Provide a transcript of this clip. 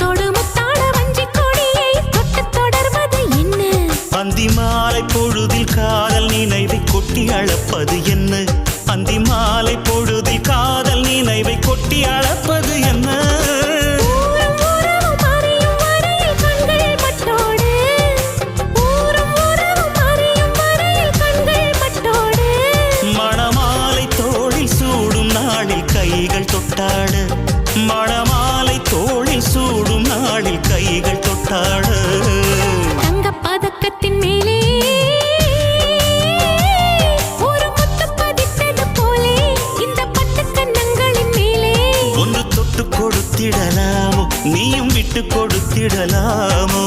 முத்தோடு முத்தாட வஞ்சி கொடியை தொட்டு தொடர்வது என்ன அந்தி மாலை பொழுதில் காதல் நினைவை கொட்டி அளப்பது என்ன அந்தி மாலை பொழுதில் காதல் நினைவை கொட்டி அளப்பது என்ன கைகள் தொட்டாட மணமாலை தோளில் சூடும் நாளில் கைகள் தொட்டாட தங்க பதக்கத்தின் மேலே ஒரு முத்து பதித்தது போலே இந்த பட்டு கன்னங்களின் மேலே ஒன்று தொட்டு கொடுத்திடலாமோ நீயும் விட்டு கொடுத்திடலாமோ